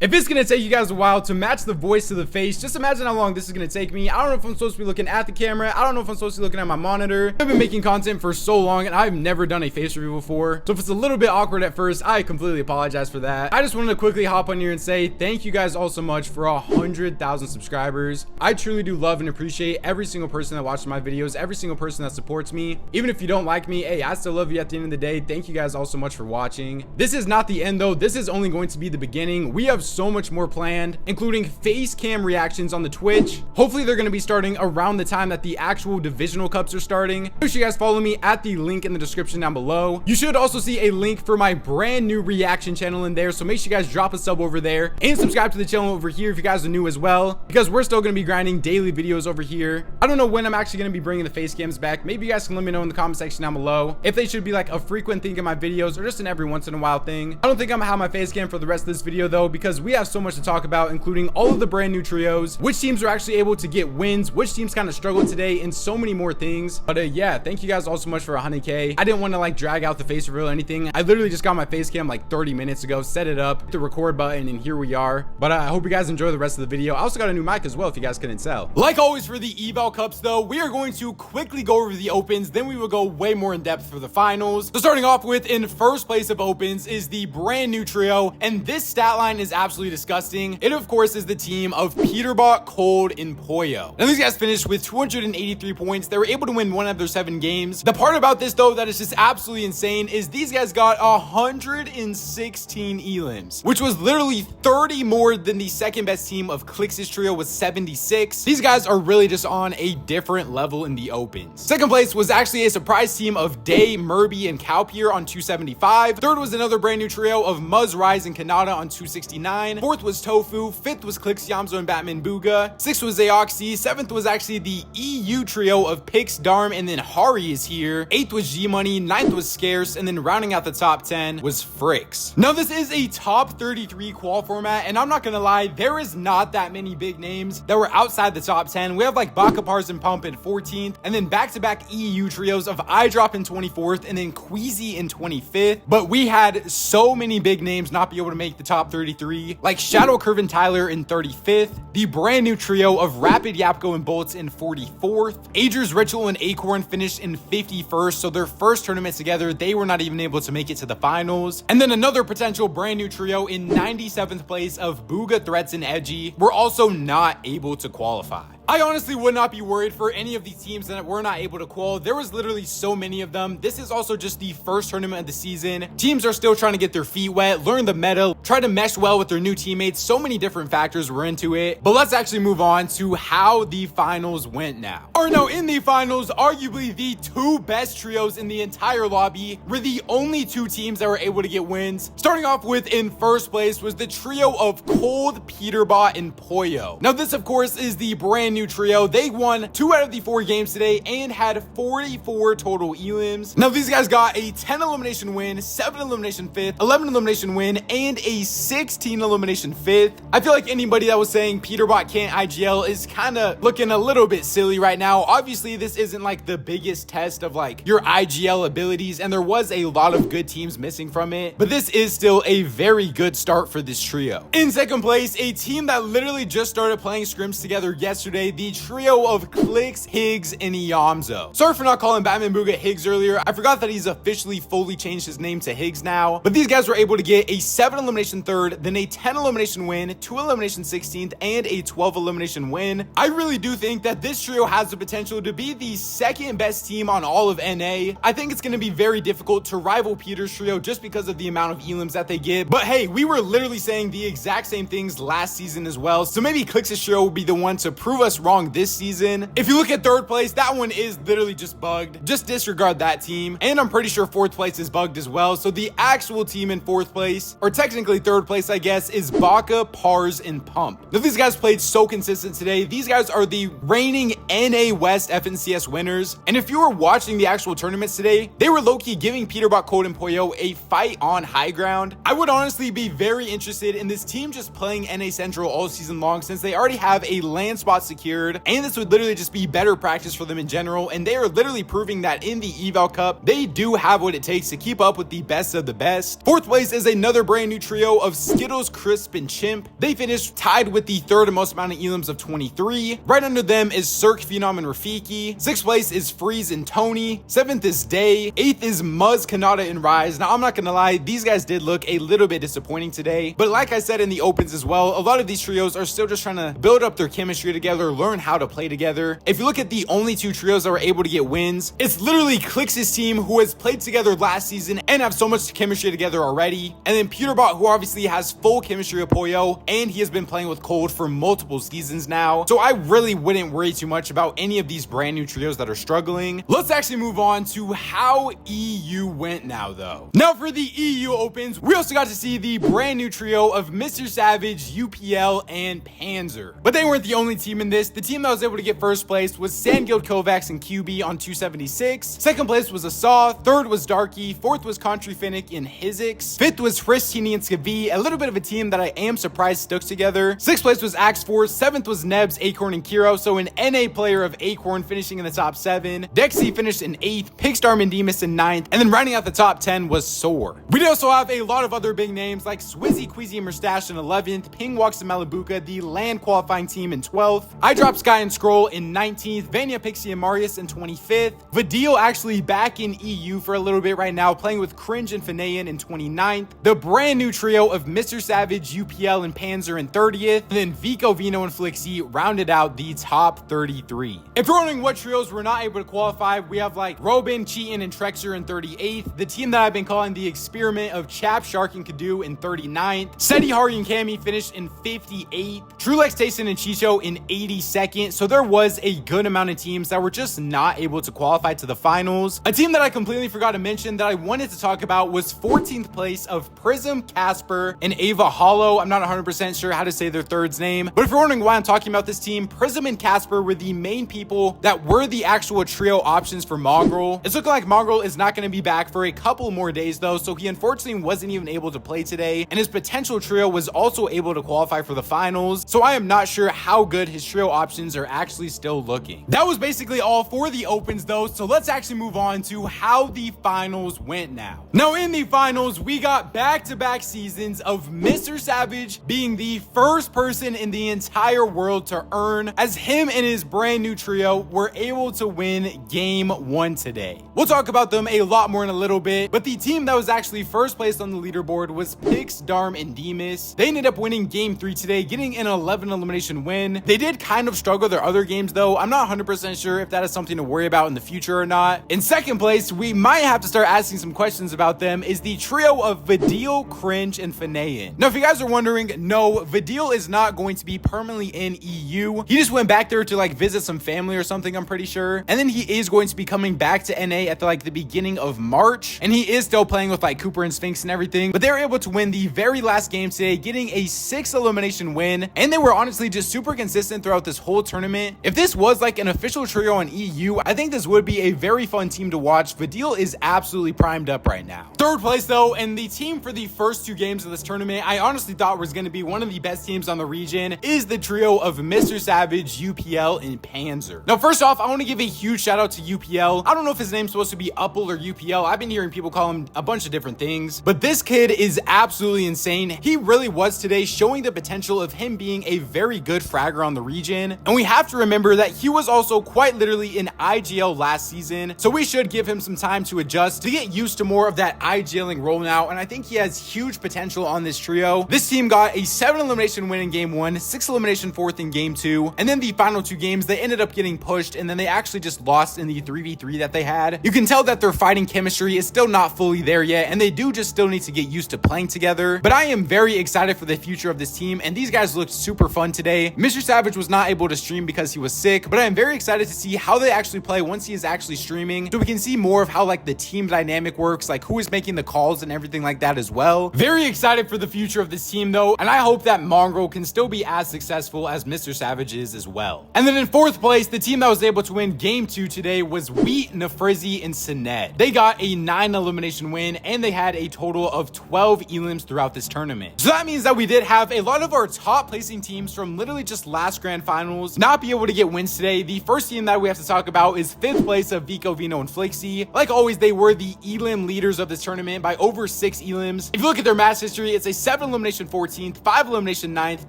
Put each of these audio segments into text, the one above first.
If it's gonna take you guys a while to match the voice to the face, just imagine how long this is gonna take me. I don't know if I'm supposed to be looking at the camera. I don't know if I'm supposed to be looking at my monitor. I've been making content for so long and I've never done a face review before. So if it's a little bit awkward at first, I completely apologize for that. I just wanted to quickly hop on here and say thank you guys all so much for 100,000 subscribers. I truly do love and appreciate every single person that watches my videos, every single person that supports me. Even if you don't like me, hey, I still love you at the end of the day. Thank you guys all so much for watching. This is not the end though. This is only going to be the beginning. We have so much more planned, including face cam reactions on the Twitch. Hopefully they're going to be starting around the time that the actual divisional cups are starting. Make sure you guys follow me at the link in the description down below. You should also see a link for my brand new reaction channel in there, so make sure you guys drop a sub over there and subscribe to the channel over here if you guys are new as well, because we're still going to be grinding daily videos over here. I don't know when I'm actually going to be bringing the face cams back. Maybe you guys can let me know in the comment section down below if they should be like a frequent thing in my videos or just an every once in a while thing. I don't think I'm gonna have my face cam for the rest of this video though, because we have so much to talk about, including all of the brand new trios, which teams are actually able to get wins, which teams kind of struggled today, and so many more things. But yeah, thank you guys all so much for 100K. I didn't want to like drag out the face reveal or anything. I literally just got my face cam like 30 minutes ago, set it up, hit the record button, and here we are. But I hope you guys enjoy the rest of the video. I also got a new mic as well if you guys couldn't tell. Like always for the eval cups though, we are going to quickly go over the opens, then we will go way more in depth for the finals. So starting off with, in first place of opens is the brand new trio, and this stat line is absolutely disgusting. It of course is the team of Peterbot, Cold, and Poyo. Now these guys finished with 283 points. They were able to win 1 out of their 7 games. The part about this though that is just absolutely insane is these guys got 116 elims, which was literally 30 more than the second best team of Clix's trio with 76. These guys are really just on a different level in the opens. Second place was actually a surprise team of Day, Murby, and Cowpier on 275. Third was another brand new trio of Muzz, Rise, and Kanata on 269. Fourth was Tofu. Fifth was Clix, Yamzo, and Batman Booga. Sixth was Aoxy. Seventh was actually the EU trio of Pix, Darm, and then Hari is here. Eighth was G-Money. Ninth was Scarce, and then rounding out the top 10 was Fricks. Now this is a top 33 qual format, and I'm not gonna lie, there is not that many big names that were outside the top 10. We have like Bakapars and Pump in 14th, and then back-to-back EU trios of Eyedrop in 24th, and then Queasy in 25th. But we had so many big names not be able to make the top 33, like Shadow Curve and Tyler in 35th, the brand new trio of Rapid, Yapko, and Bolts in 44th. Ager's Ritual and Acorn finished in 51st, so their first tournament together, they were not even able to make it to the finals. And then another potential brand new trio in 97th place of Booga, Threats, and Edgy were also not able to qualify. I honestly would not be worried for any of these teams that were not able to qual. There was literally so many of them. This is also just the first tournament of the season. Teams are still trying to get their feet wet, learn the meta, try to mesh well with their new teammates. So many different factors were into it. But let's actually move on to how the finals went now. Or no, in the finals, arguably the 2 best trios in the entire lobby were the only 2 teams that were able to get wins. Starting off with, in first place, was the trio of Cold, Peterbot, and Poyo. Now this of course is the brand new trio. They won 2 out of the 4 games today and had 44 total elims. Now these guys got a 10 elimination win, 7 elimination 5th, 11 elimination win, and a 16 elimination 5th. I feel like anybody that was saying Peterbot can't IGL is kind of looking a little bit silly right now. Obviously this isn't like the biggest test of like your IGL abilities, and there was a lot of good teams missing from it, but this is still a very good start for this trio. In second place, a team that literally just started playing scrims together yesterday, the trio of Clix, Higgs, and Yamzo. Sorry for not calling Batman Booga Higgs earlier. I forgot that he's officially fully changed his name to Higgs now. But these guys were able to get a 7 elimination 3rd, then a 10 elimination win, 2 elimination 16th, and a 12 elimination win. I really do think that this trio has the potential to be the second best team on all of NA. I think it's going to be very difficult to rival Peter's trio just because of the amount of elims that they get. But hey, we were literally saying the exact same things last season as well. So maybe Clix's trio will be the one to prove us wrong this season. If you look at third place, that one is literally just bugged. Just disregard that team. And I'm pretty sure fourth place is bugged as well. So the actual team in fourth place, or technically third place, I guess, is Baka, Pars, and Pump. Now these guys played so consistent today. These guys are the reigning NA West FNCS winners. And if you were watching the actual tournaments today, they were low-key giving Peterbot, Cold, and Poyo a fight on high ground. I would honestly be very interested in this team just playing NA Central all season long, since they already have a land spot secured secured, and this would literally just be better practice for them in general, and they are literally proving that in the Eval Cup, they do have what it takes to keep up with the best of the best. Fourth place is another brand new trio of Skittles, Crisp, and Chimp. They finished tied with the third most amount of elims of 23. Right under them is Cirque, Phenom, and Rafiki. Sixth place is Freeze and Tony. Seventh is Day. Eighth is Muzz, Kanata, and Rise. Now, I'm not gonna lie, these guys did look a little bit disappointing today, but like I said in the opens as well, a lot of these trios are still just trying to build up their chemistry together, learn how to play together. If you look at the only two trios that were able to get wins, it's literally Clix's team, who has played together last season and have so much chemistry together already, and then Peterbot, who obviously has full chemistry with Poyo, and he has been playing with Cold for multiple seasons now. So I really wouldn't worry too much about any of these brand new trios that are struggling. Let's actually move on to how EU went now though. Now for the EU opens, we also got to see the brand new trio of MrSavage, UPL, and Panzer. But they weren't the only team in this. The team that was able to get first place was Sandguild, Kovacs, and QB on 276. Second place was Asaw. Third was Darky. Fourth was Country Finnick and Hizix. Fifth was Fristini and Skavi, a little bit of a team that I am surprised stuck together. Sixth place was Axe Force. Seventh was Nebs, Acorn, and Kiro, so an NA player of Acorn finishing in the top 7. Dexy finished in 8th, Pigstar Mandemus in 9th, and then rounding out the top 10 was Soar. We did also have a lot of other big names like Swizzy, Queasy, and Mustache in 11th, Ping Walks and Malibuka, the land qualifying team, in 12th, I Drop Sky and Scroll in 19th, Vanya, Pixie, and Marius in 25th, Vadil actually back in EU for a little bit right now, playing with Cringe and Fanayan in 29th, the brand new trio of MrSavage, UPL, and Panzer in 30th, and then Vico, Vino, and Flixie rounded out the top 33. If you're wondering what trios were not able to qualify, we have like Robin, Cheatin, and Trexer in 38th, the team that I've been calling the experiment of Chap, Shark, and Kdog in 39th, Seti, Hari, and Cammy finished in 58th, Trulex, Tayson, and Chicho in 82nd, so there was a good amount of teams that were just not able to qualify to the finals. A team that I completely forgot to mention that I wanted to talk about was 14th place of Prism, Casper, and Ava Hollow. I'm not 100% sure how to say their third's name, but if you're wondering why I'm talking about this team, Prism and Casper were the main people that were the actual trio options for Mongrel. It's looking like Mongrel is not going to be back for a couple more days though, so he unfortunately wasn't even able to play today, and his potential trio was also able to qualify for the finals, so I am not sure how good his trio options are actually still looking. That was basically all for the opens though, so let's actually move on to how the finals went now. Now in the finals, we got back-to-back seasons of MrSavage being the first person in the entire world to earn, as him and his brand new trio were able to win game 1 today. We'll talk about them a lot more in a little bit, but the team that was actually first placed on the leaderboard was Pix, Darm, and Demus. They ended up winning game 3 today, getting an 11 elimination win. They did kind of struggle their other games though. I'm not 100% sure if that is something to worry about in the future or not. In second place, we might have to start asking some questions about them, is the trio of Vadil, Cringe, and Fanayan. Now if you guys are wondering, no, Vadil is not going to be permanently in EU. He just went back there to like visit some family or something, I'm pretty sure, and then he is going to be coming back to NA at the beginning of March, and he is still playing with like Cooper and Sphinx and everything, but they're able to win the very last game today, getting a 6 elimination win, and they were honestly just super consistent throughout this whole tournament. If this was like an official trio on EU, I think this would be a very fun team to watch. Vadil is absolutely primed up right now. Third place though, and the team for the first 2 games of this tournament I honestly thought was going to be one of the best teams on the region, is the trio of MrSavage, UPL, and Panzer. Now first off, I want to give a huge shout out to UPL. I don't know if his name's supposed to be Uppel or UPL. I've been hearing people call him a bunch of different things, but this kid is absolutely insane. He really was today, showing the potential of him being a very good fragger on the region, and we have to remember that he was also quite literally in IGL last season, so we should give him some time to adjust, to get used to more of that IGLing role now, and I think he has huge potential on this trio. This team got a 7 elimination win in game 1, 6 elimination fourth in game 2, and then the final 2 games they ended up getting pushed, and then they actually just lost in the 3v3 that they had. You can tell that their fighting chemistry is still not fully there yet, and they do just still need to get used to playing together, but I am very excited for the future of this team, and these guys looked super fun today. MrSavage was not able to stream because he was sick, but I am very excited to see how they actually play once he is actually streaming, so we can see more of how like the team dynamic works, like who is making the calls and everything like that as well. Very excited for the future of this team though, and I hope that Mongrel can still be as successful as MrSavage is as well. And then in fourth place, the team that was able to win game 2 today was Wheat, Nafrizzi, and Sinet. They got a 9 elimination win, and they had a total of 12 elims throughout this tournament. So that means that we did have a lot of our top placing teams from literally just last Grand Final finals not be able to get wins today. The first team that we have to talk about is 5th place of Vico, Vino, and Flixie. Like always, they were the elim leaders of this tournament by over 6 elims. If you look at their match history, it's a 7 elimination 14th, 5 elimination 9th,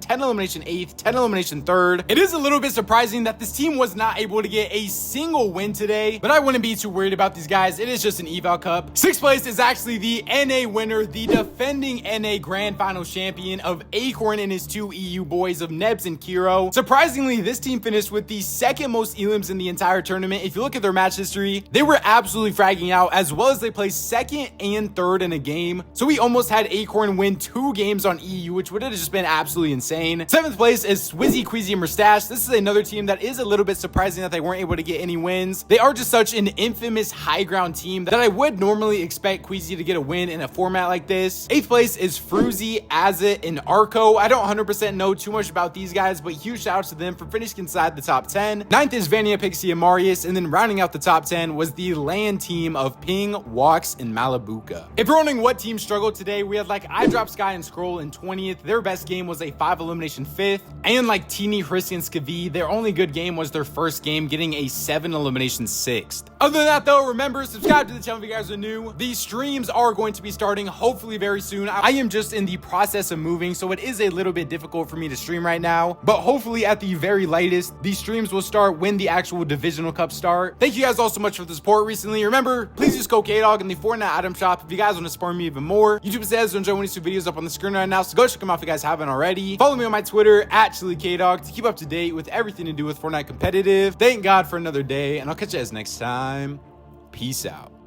10 elimination 8th, 10 elimination 3rd. It is a little bit surprising that this team was not able to get a single win today, but I wouldn't be too worried about these guys. It is just an eval cup. 6th place is actually the NA winner, the defending NA grand final champion of Acorn and his 2 EU boys of Nebs and Kiro. Surprisingly, this team finished with the 2nd most elims in the entire tournament. If you look at their match history, they were absolutely fragging out, as well as they placed 2nd and 3rd in a game. So we almost had Acorn win 2 games on EU, which would have just been absolutely insane. 7th place is Swizzy, Queasy, and Mustache. This is another team that is a little bit surprising that they weren't able to get any wins. They are just such an infamous high ground team that I would normally expect Queasy to get a win in a format like this. 8th place is Fruzy, Azit, and Arco. I don't 100% know too much about these guys, but huge shout outs to them for finishing inside the top 10. 9th is Vania, Pixie, and Marius, and then rounding out the top 10 was the LAN team of Ping, Walks, and Malabuka. If you're wondering what team struggled today, we had like iDrop, Sky, and Scroll in 20th. Their best game was a 5 elimination 5th, and like Teeny, Hrisky, and Skavi, their only good game was their first game, getting a 7 elimination 6th. Other than that though, remember, subscribe to the channel if you guys are new. These streams are going to be starting hopefully very soon. I am just in the process of moving, so it is a little bit difficult for me to stream right now, but hopefully at the very latest, these streams will start when the actual divisional cups start. Thank you guys all so much for the support recently. Remember, please use code Kdog in the Fortnite item shop if you guys want to support me even more. YouTube says to enjoy one of these videos up on the screen right now, so go check them out if you guys haven't already. Follow me on my Twitter at ChiliKdog to keep up to date with everything to do with Fortnite competitive. Thank God for another day, and I'll catch you guys next time. Peace out.